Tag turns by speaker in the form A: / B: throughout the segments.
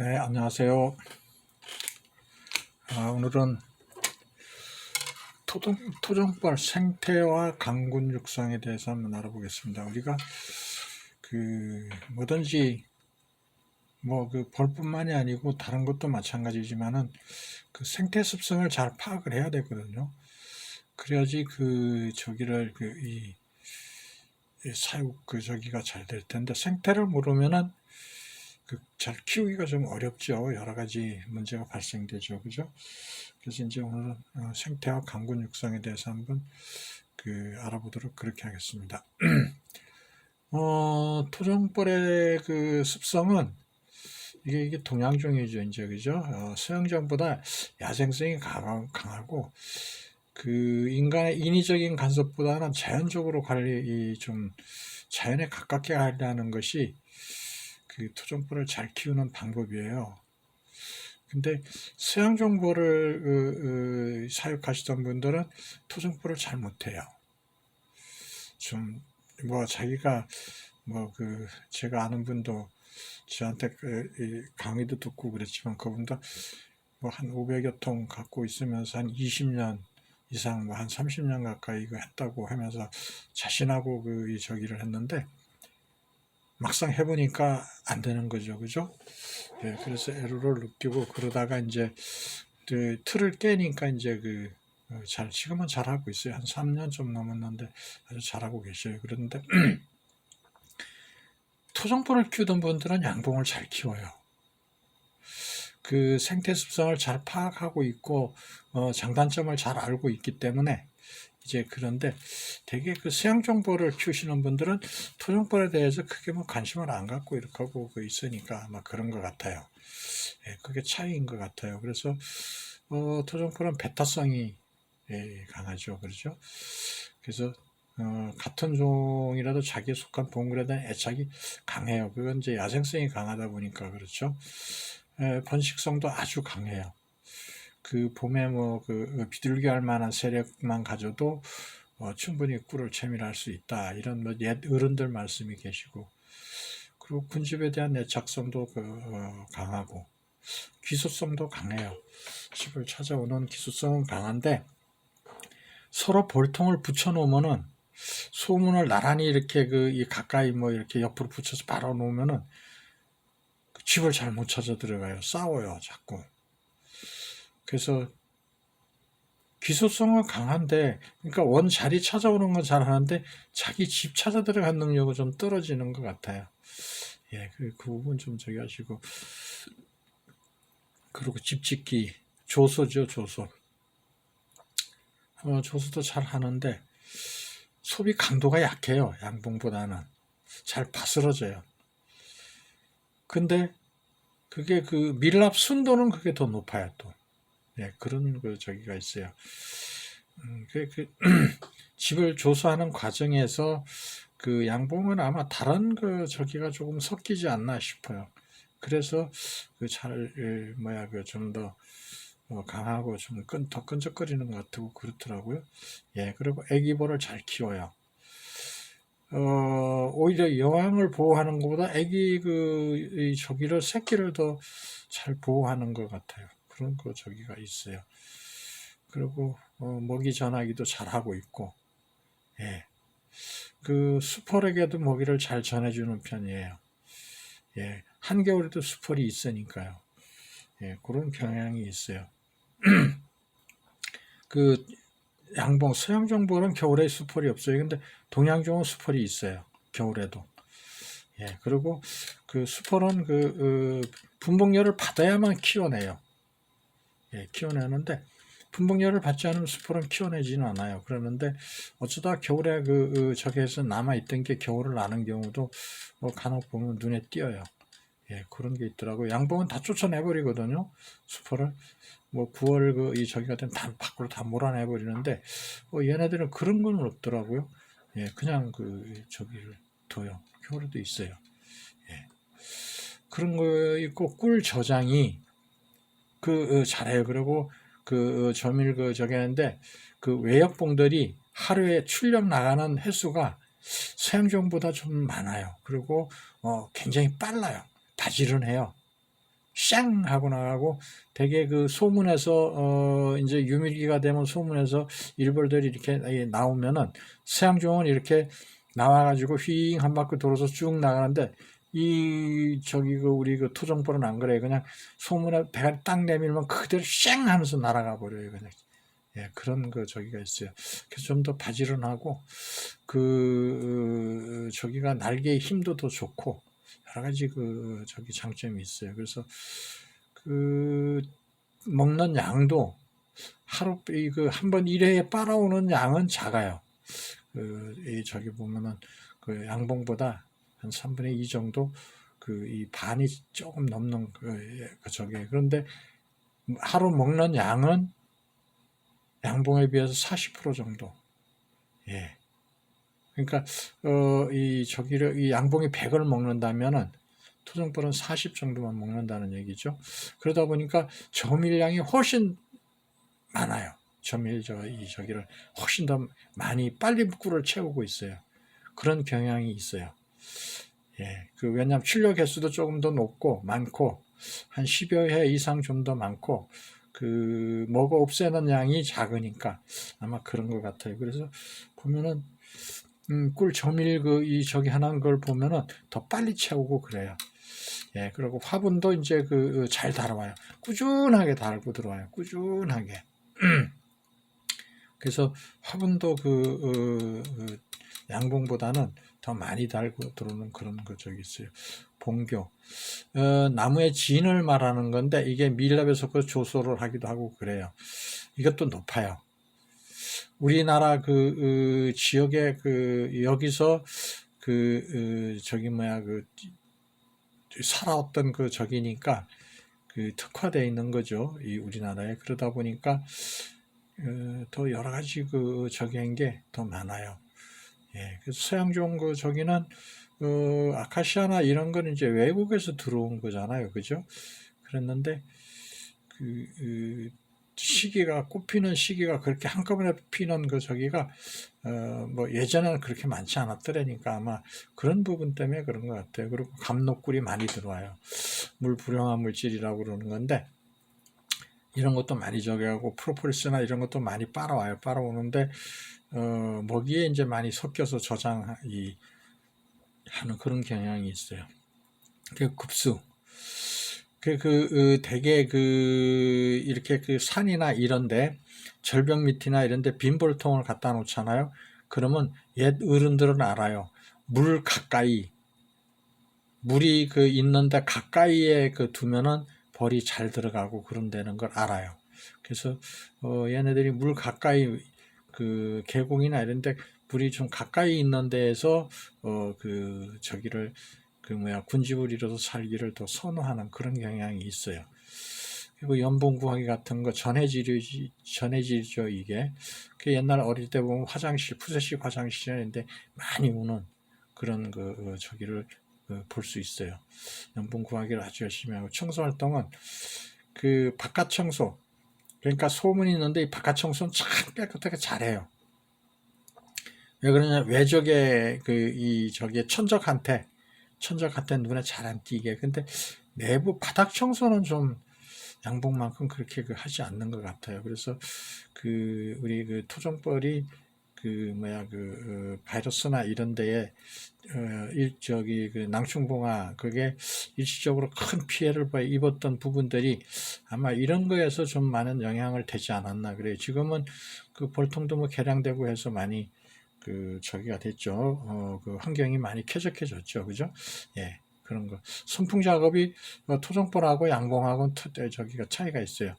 A: 네, 안녕하세요. 오늘은 토종벌 생태와 강군 육성에 대해서 한번 알아보겠습니다. 우리가 뭐든지 벌뿐만이 아니고 다른 것도 마찬가지지만은 그 생태 습성을 잘 파악을 해야 되거든요. 그래야지 이 사육 저기가 잘 될 텐데, 생태를 모르면은 잘 키우기가 좀 어렵죠. 여러 가지 문제가 발생되죠. 그죠? 그래서 이제 오늘은 생태와 강군 육성에 대해서 한번 알아보도록 그렇게 하겠습니다. 토종벌의 습성은 이게 동양종이죠, 이제. 그죠? 서양종보다 야생성이 강하고, 인간의 인위적인 간섭보다는 자연적으로 자연에 가깝게 하려는 것이 토종벌을 잘 키우는 방법이에요. 근데 서양종벌을 사육하시던 분들은 토종벌을 잘 못해요. 제가 아는 분도 저한테 강의도 듣고 그랬지만, 그분도 한 500여 통 갖고 있으면서 한 20년 이상, 한 30년 가까이 이거 했다고 하면서 자신하고 저기를 했는데, 막상 해보니까 안 되는 거죠. 그죠? 예, 그래서 애로를 느끼고 그러다가 이제 틀을 깨니까 이제 지금은 잘하고 있어요. 한 3년 좀 넘었는데 아주 잘하고 계셔요. 그런데 토종벌을 키우던 분들은 양봉을 잘 키워요. 그 생태 습성을 잘 파악하고 있고 장단점을 잘 알고 있기 때문에 그런데 되게 서양종벌을 키우시는 분들은 토종벌에 대해서 크게 관심을 안 갖고 이렇게 하고 있으니까 아마 그런 것 같아요. 예, 그게 차이인 것 같아요. 그래서 토종벌은 배타성이 강하죠. 그렇죠? 그래서 같은 종이라도 자기에 속한 동물에 대한 애착이 강해요. 그건 이제 야생성이 강하다 보니까 그렇죠. 번식성도 아주 강해요. 봄에 비둘기할 만한 세력만 가져도 충분히 꿀을 채밀할 수 있다. 이런 옛 어른들 말씀이 계시고, 그리고 군집에 대한 애착성도 강하고 기소성도 강해요. 집을 찾아오는 기소성은 강한데, 서로 벌통을 붙여놓으면은 소문을 나란히 이렇게 가까이 이렇게 옆으로 붙여서 바로 놓으면은 집을 잘 못 찾아 들어가요. 싸워요, 자꾸. 그래서 기소성은 강한데, 그러니까 원 자리 찾아오는 건 잘하는데 자기 집 찾아 들어간 능력은 좀 떨어지는 것 같아요. 예, 그 부분 좀 저기 하시고. 그리고 집 짓기, 조소죠, 조소. 조소도 잘 하는데 소비 강도가 약해요. 양봉보다는 잘 바스러져요. 근데 그게 밀랍 순도는 그게 더 높아요, 또. 예, 그런 저기가 있어요. 집을 조소하는 과정에서 양봉은 아마 다른 저기가 조금 섞이지 않나 싶어요. 그래서 좀 더 강하고 좀 더 끈적거리는 것 같고 그렇더라고요. 예, 그리고 애기벌을 잘 키워요. 오히려 여왕을 보호하는 것보다 애기 저기를 새끼를 더 잘 보호하는 것 같아요. 그런 저기가 있어요. 그리고 먹이 전하기도 잘 하고 있고, 예, 수펄에게도 먹이를 잘 전해주는 편이에요. 예, 한겨울에도 수펄이 있으니까요. 예, 그런 경향이 있어요. 양봉, 서양종벌은 겨울에 수펄이 없어요. 근데 동양종은 수펄이 있어요. 겨울에도. 예, 그리고 수펄은 분봉열을 받아야만 키워내요. 예, 키워내는데 분봉열을 받지 않으면 수펄은 키워내지는 않아요. 그러는데 어쩌다 겨울에 저기에서 남아있던 게 겨울을 나는 경우도 간혹 보면 눈에 띄어요. 예, 그런 게 있더라고요. 양봉은 다 쫓아내버리거든요. 수펄을. 9월 저기가 되면 다 밖으로 다 몰아내버리는데, 얘네들은 그런 건 없더라고요. 예, 그냥 저기를 둬요. 겨울에도 있어요. 예. 그런 거 있고, 꿀 저장이, 잘해요. 그리고 점일 저기 하는데, 외역봉들이 하루에 출력 나가는 횟수가 서양종보다 좀 많아요. 그리고 굉장히 빨라요. 바지런해요. 쌩 하고 나가고, 되게 그 소문에서 이제 유밀기가 되면 소문에서 일벌들이 이렇게 나오면은 서양종은 이렇게 나와가지고 휘잉 한 바퀴 돌아서 쭉 나가는데, 이 저기 그 우리 그 토종벌은 안 그래요. 그냥 소문에 배가 딱 내밀면 그대로 쌩 하면서 날아가 버려요. 그냥. 예, 그런 그 저기가 있어요. 그래서 좀 더 바지런하고 그 저기가 날개의 힘도 더 좋고 여러 가지 그 저기 장점이 있어요. 그래서 그 먹는 양도 하루 그 한 번 1회에 빨아오는 양은 작아요. 이 저기 보면은 그 양봉보다 한 3분의 2 정도 그 이 반이 조금 넘는 그 저기. 그런데 하루 먹는 양은 양봉에 비해서 40% 정도. 예. 그러니까 이 저기를 이 양봉이 100을 먹는다면은 토종벌은 40 정도만 먹는다는 얘기죠. 그러다 보니까 점일량이 훨씬 많아요. 점일 이 저기를 훨씬 더 많이 빨리 꿀을 채우고 있어요. 그런 경향이 있어요. 예. 그 왜냐하면 출력 개수도 조금 더 높고 많고 한 10여 회 이상 좀 더 많고 그 먹어 없애는 양이 작으니까 아마 그런 것 같아요. 그래서 보면은 꿀 점일 이 저기 하는 걸 보면은 더 빨리 채우고 그래요. 예, 그리고 화분도 이제 잘 달아와요. 꾸준하게 달고 들어와요. 꾸준하게. 그래서 화분도 양봉보다는 더 많이 달고 들어오는 그런 거 저기 있어요. 봉교. 나무의 진을 말하는 건데 이게 밀랍에서 그 조소를 하기도 하고 그래요. 이것도 높아요. 우리나라 지역에 여기서 저기 뭐야 살아왔던 저기니까 특화되어 있는 거죠. 이 우리나라에. 그러다 보니까 더 여러 가지 저기 한 게 더 많아요. 예. 그래서 서양종 저기는 아카시아나 이런 거는 이제 외국에서 들어온 거잖아요. 그죠? 그랬는데 시기가 꽃피는 시기가 그렇게 한꺼번에 피는 저기가 뭐 예전에는 그렇게 많지 않았더라니까 아마 그런 부분 때문에 그런 것 같아요. 그리고 감독꿀이 많이 들어와요. 물 불용한 물질이라고 그러는 건데 이런 것도 많이 저기하고 프로폴리스나 이런 것도 많이 빨아와요. 빨아오는데 먹이에 이제 많이 섞여서 저장이 하는 그런 경향이 있어요. 그 급수. 되게 이렇게 산이나 이런데 절벽 밑이나 이런데 빈볼통을 갖다 놓잖아요. 그러면 옛 어른들은 알아요. 물 가까이 물이 있는데 가까이에 두면은 벌이 잘 들어가고 그런다는 걸 알아요. 그래서 얘네들이 물 가까이 계곡이나 이런데 물이 좀 가까이 있는 데에서 저기를 군집을 이뤄서 살기를 더 선호하는 그런 경향이 있어요. 그리고 연봉구하기 같은 거 전해질이죠 이게. 그 옛날 어릴 때 보면 화장실 푸세식 화장실인데 많이 우는 그런 저기를 볼 수 있어요. 연봉 구하기를 아주 열심히 하고 청소 활동은 바깥 청소 그러니까 소문이 있는데 이 바깥 청소는 참 깨끗하게 잘해요. 왜 그러냐 외적의 저기 천적한테 눈에 잘 안 띄게. 근데 내부 바닥 청소는 좀 양봉만큼 그렇게 하지 않는 것 같아요. 그래서 우리 토종벌이 바이러스나 이런 데에 낭충봉화 그게 일시적으로 큰 피해를 입었던 부분들이 아마 이런 거에서 좀 많은 영향을 되지 않았나 그래요. 지금은 벌통도 뭐 개량되고 해서 많이 저기가 됐죠. 환경이 많이 쾌적해졌죠. 그죠? 예. 그런 거. 선풍 작업이 토종벌하고 양봉하고는 저기가 차이가 있어요.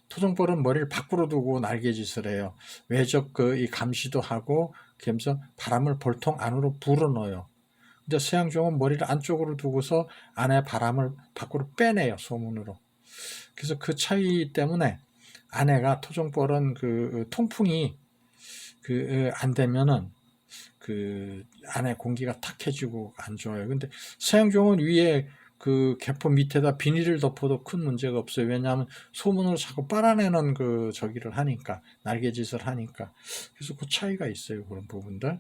A: 토종벌은 머리를 밖으로 두고 날개짓을 해요. 외적 이 감시도 하고 그러면서 바람을 벌통 안으로 불어넣어요. 근데 서양종은 머리를 안쪽으로 두고서 안에 바람을 밖으로 빼내요. 소문으로. 그래서 그 차이 때문에 안에가 토종벌은 통풍이 안 되면은 안에 공기가 탁해지고 안 좋아요. 근데 서양종은 위에 개포 밑에다 비닐을 덮어도 큰 문제가 없어요. 왜냐하면 소문으로 자꾸 빨아내는 저기를 하니까 날개짓을 하니까. 그래서 그 차이가 있어요. 그런 부분들.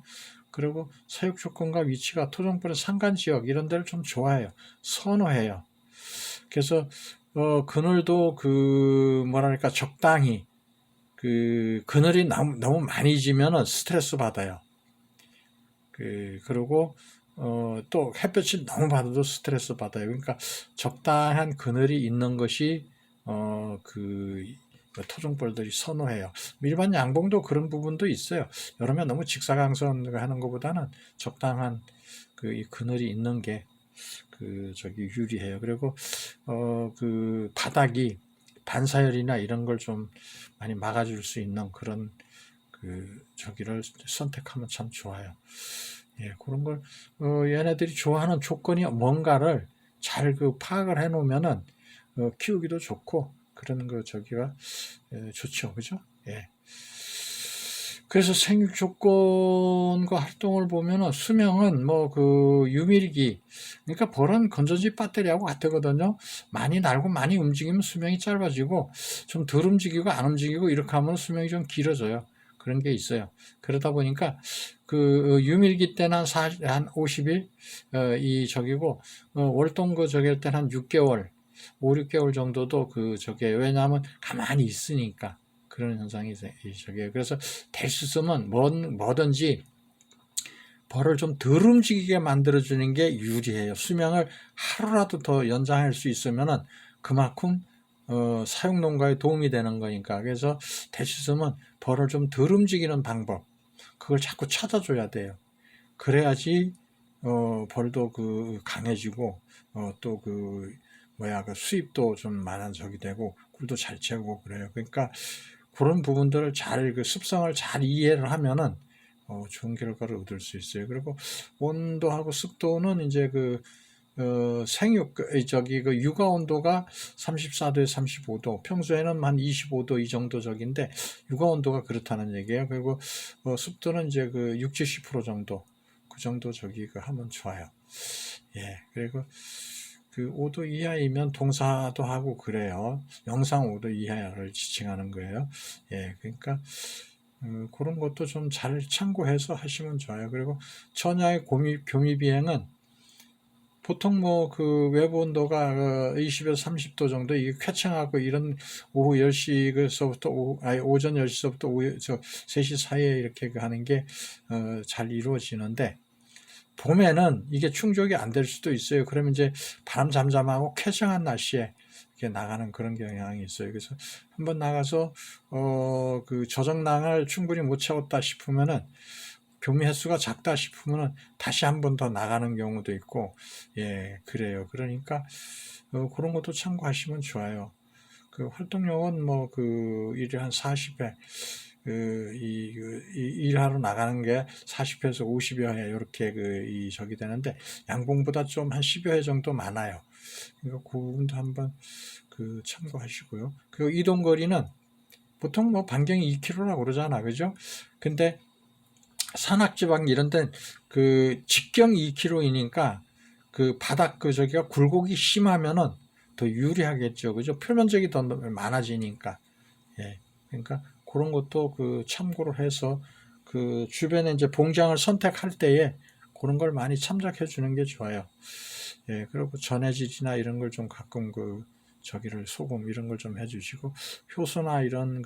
A: 그리고 사육 조건과 위치가 토종벌은 산간 지역 이런 데를 좀 좋아해요. 선호해요. 그래서 그늘도 그 뭐랄까 적당히 그 그늘이 너무 많이 지면은 스트레스 받아요. 그리고 또 햇볕이 너무 받아도 스트레스 받아요. 그러니까 적당한 그늘이 있는 것이 그 토종벌들이 선호해요. 일반 양봉도 그런 부분도 있어요. 여름에 너무 직사광선하는 것보다는 적당한 이 그늘이 있는 게 유리해요. 그리고 그 바닥이 반사열이나 이런 걸 좀 많이 막아줄 수 있는 그런 저기를 선택하면 참 좋아요. 예, 그런 걸 얘네들이 좋아하는 조건이 뭔가를 잘 파악을 해 놓으면은 키우기도 좋고 그런 저기가 좋죠. 그죠? 예. 그래서 생육 조건과 활동을 보면은 수명은 유밀기, 그러니까 벌은 건전지 배터리하고 같거든요. 많이 날고 많이 움직이면 수명이 짧아지고 좀 덜 움직이고 안 움직이고 이렇게 하면 수명이 좀 길어져요. 그런 게 있어요. 그러다 보니까 유밀기 때는 한 50일 월동 저기일 때는 한 6개월, 5, 6개월 정도도 왜냐하면 가만히 있으니까. 그런 현상이 저기에요. 그래서 될 수 있으면 뭐든지 벌을 좀 덜 움직이게 만들어주는 게 유리해요. 수명을 하루라도 더 연장할 수 있으면은 그만큼 사육 농가에 도움이 되는 거니까. 그래서 될 수 있으면 벌을 좀 덜 움직이는 방법, 그걸 자꾸 찾아줘야 돼요. 그래야지 벌도 강해지고 또 수입도 좀 많은 적이 되고 꿀도 잘 채우고 그래요. 그러니까 그런 부분들을 습성을 잘 이해를 하면은 좋은 결과를 얻을 수 있어요. 그리고 온도하고 습도는 이제 육아 온도가 34도에 35도, 평소에는 한 25도 이 정도 적인데 육아 온도가 그렇다는 얘기예요. 그리고 습도는 이제 60, 70% 정도, 그 정도 하면 좋아요. 예, 그리고 5도 이하이면 동사도 하고 그래요. 영상 5도 이하를 지칭하는 거예요. 예, 그러니까 그런 것도 좀 잘 참고해서 하시면 좋아요. 그리고 천야의 교미 비행은 보통 외부 온도가 20에서 30도 정도, 이게 쾌청하고 이런 오후 10시서부터 오전 10시서부터 오후 3시 사이에 이렇게 하는 게 잘 이루어지는데, 봄에는 이게 충족이 안 될 수도 있어요. 그러면 이제 바람 잠잠하고 쾌청한 날씨에 이렇게 나가는 그런 경향이 있어요. 그래서 한번 나가서 저정량을 충분히 못 채웠다 싶으면은, 교미 횟수가 작다 싶으면은 다시 한 번 더 나가는 경우도 있고, 예, 그래요. 그러니까 그런 것도 참고하시면 좋아요. 활동량은 일에 한 40회, 일하러 나가는 게 40회에서 50여 회, 이렇게 저기 되는데, 양봉보다 좀 한 10여 회 정도 많아요. 그러니까 그 부분도 한번 참고하시고요. 이동거리는 보통 반경이 2km라고 그러잖아. 그죠? 근데 산악지방 이런 데는 직경 2km이니까 바닥 저기가 굴곡이 심하면은 더 유리하겠죠. 그죠? 표면적이 더 많아지니까. 예. 그러니까 그런 것도 참고를 해서 주변에 이제 봉장을 선택할 때에 그런 걸 많이 참작해 주는 게 좋아요. 예. 그리고 전해질이나 이런 걸 좀 가끔 소금 이런 걸 좀 해주시고, 효소나 이런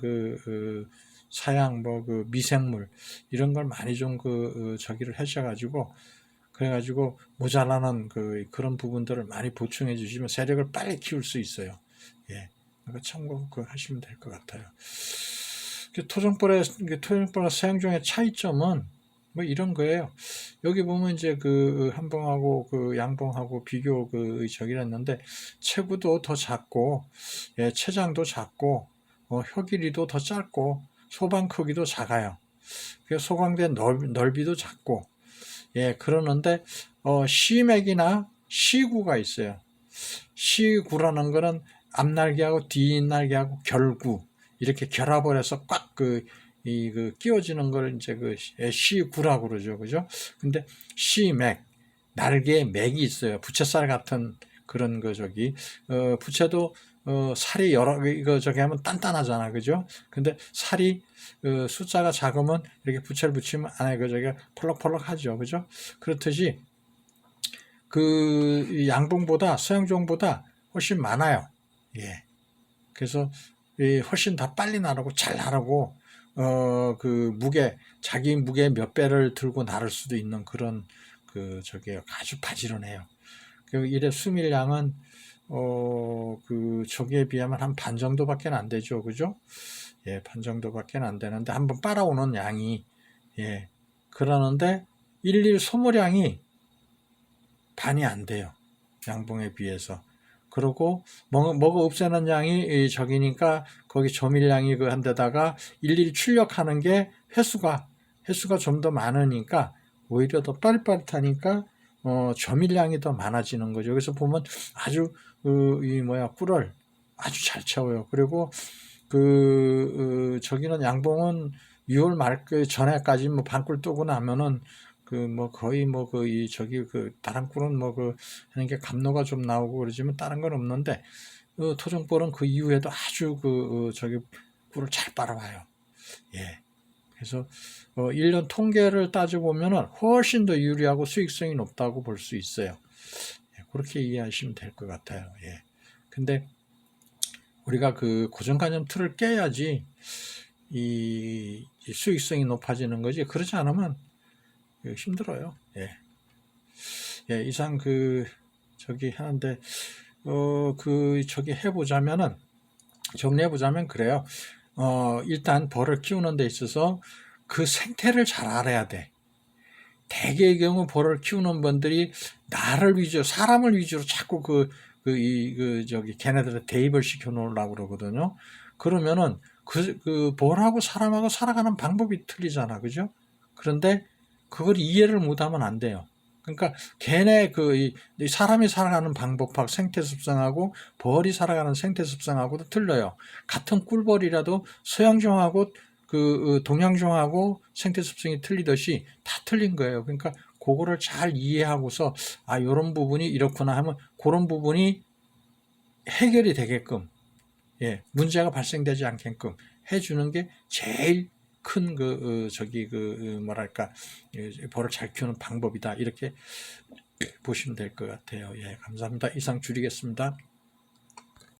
A: 사양 미생물 이런 걸 많이 좀 저기를 하셔가지고, 그래가지고 모자라는 그런 부분들을 많이 보충해 주시면 세력을 빨리 키울 수 있어요. 예. 참고 하시면 될 것 같아요. 토종벌의 사양종의 차이점은 이런 거예요. 여기 보면 이제 한봉하고 양봉하고 비교 저기를 했는데, 체구도 더 작고, 예, 체장도 작고, 혀 길이도 더 짧고, 소방 크기도 작아요. 소광대 넓이도 작고, 예, 그러는데 시맥이나 시구가 있어요. 시구라는 거는 앞날개하고 뒷날개하고 결구, 이렇게 결합을 해서 꽉 끼워지는 걸 이제 시구라고 그러죠. 그죠? 근데 시맥, 날개에 맥이 있어요. 부채살 같은 그런 부채도 살이 저기 하면 단단하잖아. 그죠? 근데 살이 숫자가 작으면 이렇게 부채를 붙이면 안에 저기가 펄럭펄럭 하죠. 그죠? 그렇듯이 양봉보다, 서양종보다 훨씬 많아요. 예. 그래서 훨씬 다 빨리 나르고 잘 나르고 그 자기 무게 몇 배를 들고 나를 수도 있는 그런 저게 아주 바지런해요. 그 이래 수밀량은 저기에 비하면 한 반 정도밖에 안 되죠, 그죠? 예, 반 정도밖에 안 되는데 한번 빨아오는 양이 예, 그러는데 일일 소모량이 반이 안 돼요. 양봉에 비해서. 그리고 먹어 없애는 양이 적이니까 거기 조밀량이 그 한 데다가 일일이 출력하는 게 횟수가 좀 더 많으니까 오히려 더 빠릿빠릿하니까 조밀량이 더 많아지는 거죠. 그래서 보면 아주 꿀을 아주 잘 채워요. 그리고 저기는 양봉은 6월 말 전에까지 뭐 반꿀 뜨고 나면은 거의 다른 꿀은 하는 게 감로가 좀 나오고 그러지만 다른 건 없는데 토종벌은 그 이후에도 아주 저기 꿀을 잘 빨아와요. 예. 그래서 1년 통계를 따져보면은 훨씬 더 유리하고 수익성이 높다고 볼 수 있어요. 예, 그렇게 이해하시면 될 것 같아요. 예. 근데 우리가 그 고정관념 틀을 깨야지 이 수익성이 높아지는 거지. 그렇지 않으면 힘들어요. 예. 예, 이상 저기 하는데 저기 해보자면은 정리해보자면 그래요. 일단 벌을 키우는 데 있어서 그 생태를 잘 알아야 돼. 대개의 경우 벌을 키우는 분들이 사람을 위주로 자꾸 걔네들의 대입을 시켜 놓으려고 그러거든요. 그러면은 벌하고 사람하고 살아가는 방법이 틀리잖아. 그죠? 그런데 그걸 이해를 못하면 안 돼요. 그러니까 걔네 사람이 살아가는 방법하고 생태 습성하고 벌이 살아가는 생태 습성하고도 틀려요. 같은 꿀벌이라도 서양종하고 동양종하고 생태 습성이 틀리듯이 다 틀린 거예요. 그러니까 그거를 잘 이해하고서 이런 부분이 이렇구나 하면 그런 부분이 해결이 되게끔 문제가 발생되지 않게끔 해주는 게 제일 큰 뭐랄까 벌을 잘 키우는 방법이다 이렇게 보시면 될 것 같아요. 예, 감사합니다. 이상 줄이겠습니다.